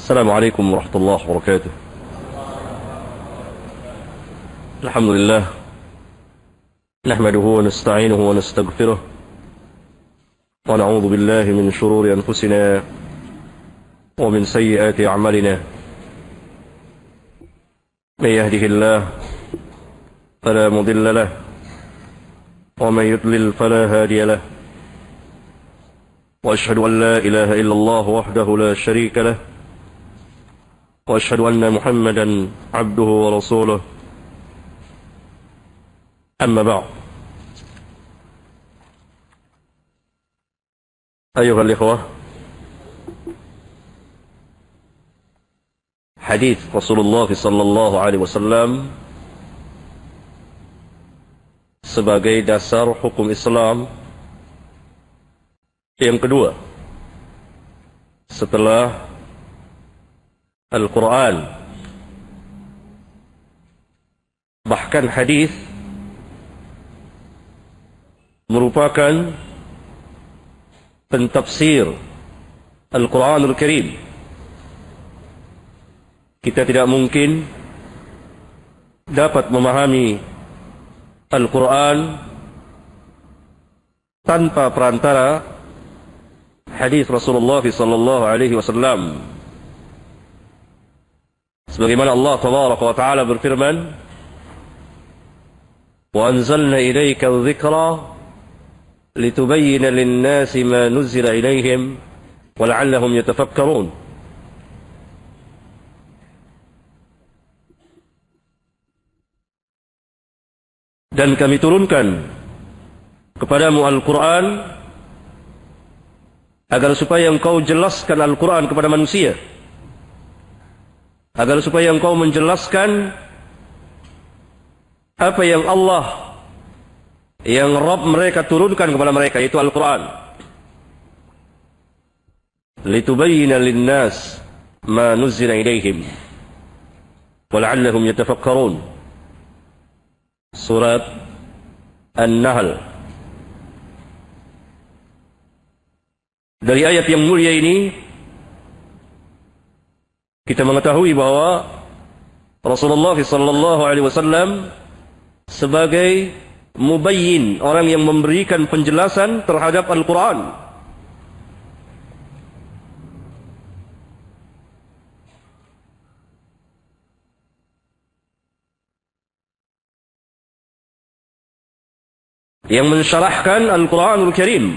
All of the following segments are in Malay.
السلام عليكم ورحمة الله وبركاته. الحمد لله نحمده ونستعينه ونستغفره ونعوذ بالله من شرور أنفسنا ومن سيئات أعمالنا. من يهده الله فلا مضل له ومن يضلل فلا هادي له، وأشهد أن لا إله إلا الله وحده لا شريك له، وأشهد أن محمدا عبده ورسوله. أما بعد، أيها الإخوة، hadis Rasulullah sallallahu alaihi wasallam sebagai dasar hukum Islam yang kedua setelah Al-Quran. Bahkan hadis merupakan pentafsir Al-Quranul Karim. Kita tidak mungkin dapat memahami Al-Quran tanpa perantara hadis Rasulullah sallallahu alaihi wasallam. Sebagaimana Allah tabaraka wa taala berfirman, "Wa anzalna ilaika adh-dhikra litubayyana lin-nasi ma nuzila ilaihim wa la'allahum yatafakkarun." Dan kami turunkan kepadamu Al-Quran agar supaya engkau jelaskan Al-Quran kepada manusia, agar supaya engkau menjelaskan apa yang Allah, yang Rabb mereka turunkan kepada mereka, yaitu Al-Quran. Litubayyina lin-nas ma nuzila ilaihim wa la'allahum yatafakkarun. Surat An-Nahl. Dari ayat yang mulia ini kita mengetahui bahwa Rasulullah sallallahu alaihi wasallam sebagai mubayyin, orang yang memberikan penjelasan terhadap Al-Quran. Yang mensyarahkan Al-Quranul Karim.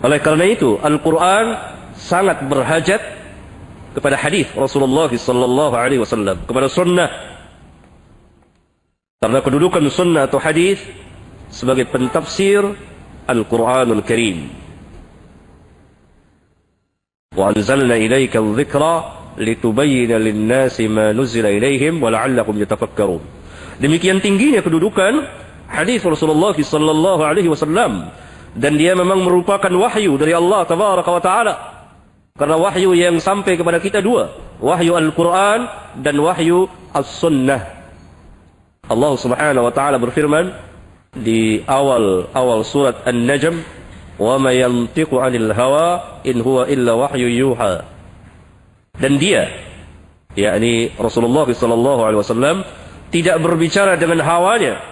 Oleh karena itu, Al-Quran sangat berhajat kepada hadis Rasulullah sallallahu alaihi wasallam, kepada sunnah. Karena kedudukan sunnah atau hadis sebagai pentafsir Al-Quranul Karim. Wa anzalna ilaika adh-dhikra litubayyana lin-nasi ma nuzila ilaihim wa la'allahum yatafakkarun. Demikian tingginya kedudukan hadis Rasulullah sallallahu alaihi wasallam, dan dia memang merupakan wahyu dari Allah tabaraka wa taala. Karena wahyu yang sampai kepada kita dua, wahyu Al-Quran dan wahyu As-Sunnah. Allah subhanahu wa ta'ala berfirman di awal surat An-Najm, "Wa ma yantiqu 'anil hawa in huwa illa wahyu yuha." Dan dia, yakni Rasulullah sallallahu alaihi wasallam, tidak berbicara dengan hawanya,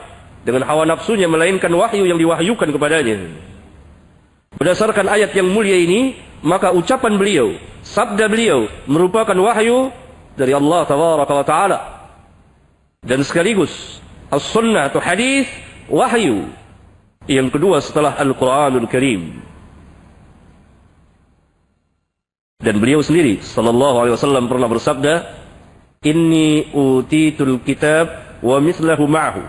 dengan hawa nafsunya, melainkan wahyu yang diwahyukan kepadanya. Berdasarkan ayat yang mulia ini, maka ucapan beliau, sabda beliau merupakan wahyu dari Allah tabaraka wa taala. Dan sekaligus as-sunnah atau hadis, wahyu yang kedua setelah Al-Quranul Karim. Dan beliau sendiri sallallahu alaihi wasallam pernah bersabda, "Inni utitul kitab wa mislahu ma'ahu."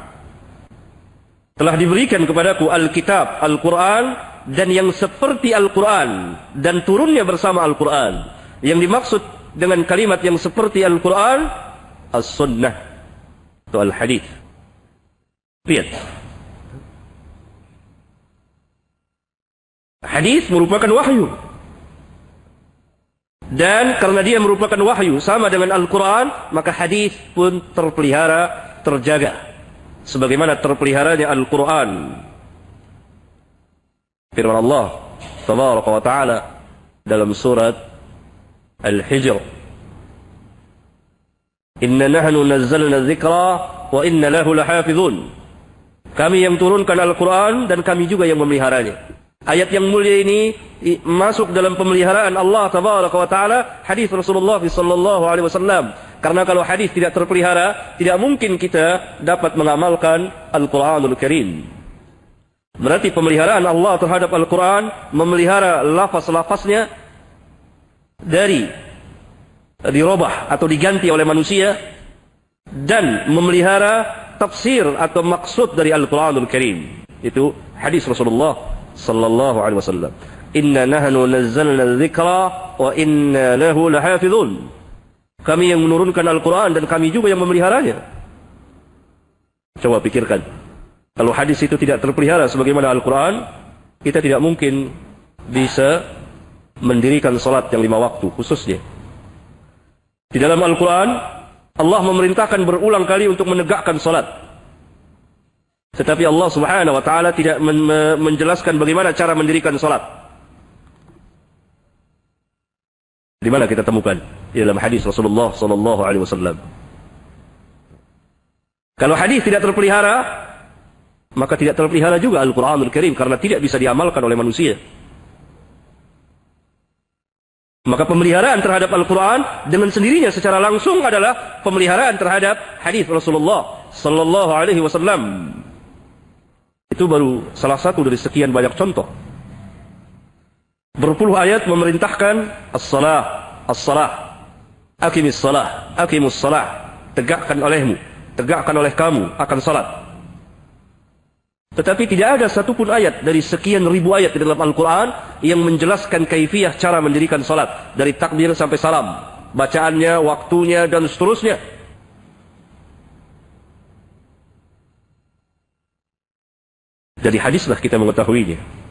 Telah diberikan kepadaku Al-Kitab, Al-Quran, dan yang seperti Al-Quran, dan turunnya bersama Al-Quran. Yang dimaksud dengan kalimat yang seperti Al-Quran, As-Sunnah atau Al-Hadith. Lihat, hadis merupakan wahyu. Dan karena dia merupakan wahyu sama dengan Al-Quran, maka hadis pun terpelihara, terjaga sebagaimana terpeliharanya Al-Quran. Firman Allah tabaraka wa ta'ala dalam surat Al-Hijr. Inna nahnu nazzalna dzikra wa inna lahu lahafizun. Kami yang turunkan Al-Quran dan kami juga yang memeliharanya. Ayat yang mulia ini masuk dalam pemeliharaan Allah Tabaraka wa Ta'ala, hadis Rasulullah sallallahu alaihi wasallam. Karena kalau hadis tidak terpelihara, tidak mungkin kita dapat mengamalkan Al-Quranul Karim. Berarti pemeliharaan Allah terhadap Al-Quran, memelihara lafaz-lafaznya dari dirubah atau diganti oleh manusia, dan memelihara tafsir atau maksud dari Al-Quranul Karim. Itu hadis Rasulullah sallallahu alaihi wasallam. Inna nahnu nazzalna dzikra wa inna lahu lahafizun. Kami yang menurunkan Al-Quran dan kami juga yang memeliharanya. Coba pikirkan, kalau hadis itu tidak terpelihara sebagaimana Al-Quran, kita tidak mungkin bisa mendirikan salat yang 5 waktu khususnya. Di dalam Al-Quran, Allah memerintahkan berulang kali untuk menegakkan salat. Tetapi Allah Subhanahu wa Ta'ala tidak menjelaskan bagaimana cara mendirikan salat. Di mana kita temukan? Di dalam hadis Rasulullah sallallahu alaihi wasallam. Kalau hadis tidak terpelihara, maka tidak terpelihara juga Al-Quranul Karim, karena tidak bisa diamalkan oleh manusia. Maka pemeliharaan terhadap Al-Quran dengan sendirinya secara langsung adalah pemeliharaan terhadap hadis Rasulullah sallallahu alaihi wasallam. Itu baru salah satu dari sekian banyak contoh. Berpuluh ayat memerintahkan as-salah, as-salah, aqimis salah, aqimus salah, tegakkan olehmu, tegakkan oleh kamu akan salat. Tetapi tidak ada satupun ayat dari sekian ribu ayat di dalam Al-Quran yang menjelaskan kaifiyah cara mendirikan salat, dari takbir sampai salam, bacaannya, waktunya, dan seterusnya. Dari hadislah kita mengetahuinya.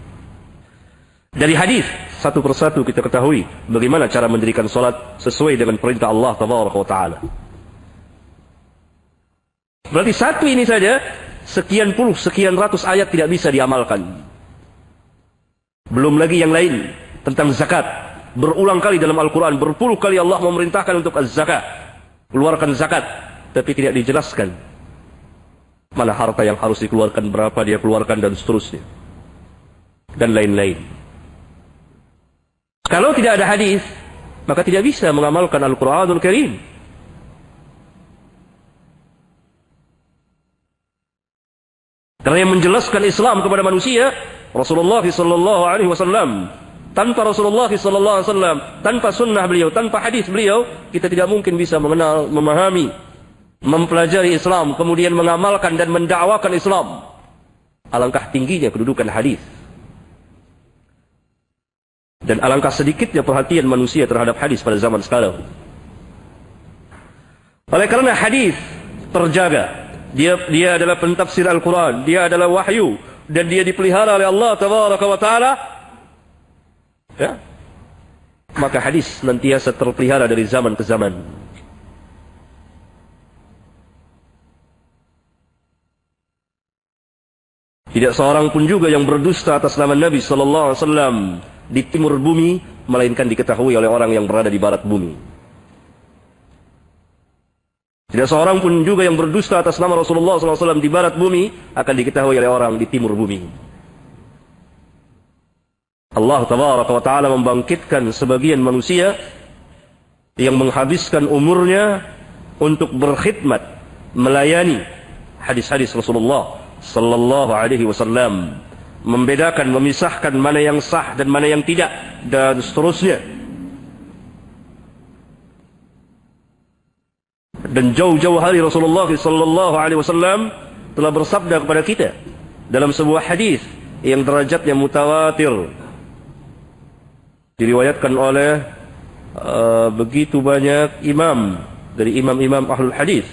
Dari hadis satu persatu kita ketahui bagaimana cara mendirikan salat sesuai dengan perintah Allah Tabaraka wa Ta'ala. Berarti satu ini saja, sekian puluh, sekian ratus ayat tidak bisa diamalkan. Belum lagi yang lain tentang zakat. Berulang kali dalam Al-Quran, berpuluh kali Allah memerintahkan untuk az-zakat, keluarkan zakat, tapi tidak dijelaskan mana harta yang harus dikeluarkan, berapa dia keluarkan, dan seterusnya, dan lain-lain. Kalau tidak ada hadis, maka tidak bisa mengamalkan Al-Quranul Karim. Karena yang menjelaskan Islam kepada manusia Rasulullah sallallahu alaihi wasallam. Tanpa Rasulullah sallallahu alaihi wasallam, tanpa sunnah beliau, tanpa hadis beliau, kita tidak mungkin bisa mengenal, memahami, mempelajari Islam, kemudian mengamalkan dan mendakwakan Islam. Alangkah tingginya kedudukan hadis, dan alangkah sedikitnya perhatian manusia terhadap hadis pada zaman sekarang. Oleh karena hadis terjaga, dia adalah pentafsir Al-Quran, dia adalah wahyu, dan dia dipelihara oleh Allah Tabaraka wa Ta'ala, ya, maka hadis senantiasa terpelihara dari zaman ke zaman. Tidak seorang pun juga yang berdusta atas nama Nabi sallallahu alaihi wasallam di timur bumi, melainkan diketahui oleh orang yang berada di barat bumi. Tidak seorang pun juga yang berdusta atas nama Rasulullah SAW di barat bumi akan diketahui oleh orang di timur bumi. Allah Tabaraka wa Ta'ala membangkitkan sebagian manusia yang menghabiskan umurnya untuk berkhidmat, melayani hadis-hadis Rasulullah Sallallahu Alaihi Wasallam, membedakan, memisahkan mana yang sah dan mana yang tidak, dan seterusnya. Dan jauh-jauh hari Rasulullah sallallahu alaihi wasallam telah bersabda kepada kita dalam sebuah hadis yang derajatnya mutawatir, diriwayatkan oleh begitu banyak imam dari imam-imam ahlul hadis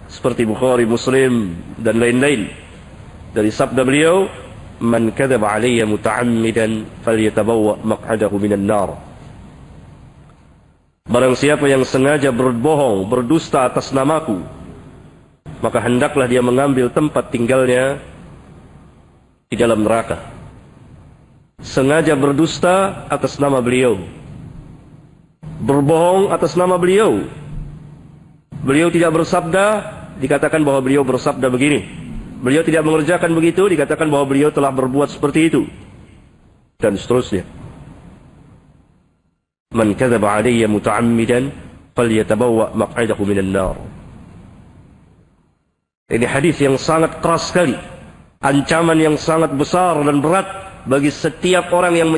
seperti Bukhari, Muslim, dan lain-lain, dari sabda beliau, man kadzaba alayya muta'ammidan falyatabawwa maq'adahu minan nar. Barang siapa yang sengaja berbohong, berdusta atas namaku, maka hendaklah dia mengambil tempat tinggalnya di dalam neraka. Sengaja berdusta atas nama beliau, berbohong atas nama beliau. Beliau tidak bersabda, dikatakan bahwa beliau bersabda begini. Beliau tidak mengerjakan begitu, dikatakan bahwa beliau telah berbuat seperti itu. Dan seterusnya. Man kadzaba alayya muta'ammidan falyatabawwa maq'adahu minan nar. Ini hadis yang sangat keras sekali. Ancaman yang sangat besar dan berat bagi setiap orang yang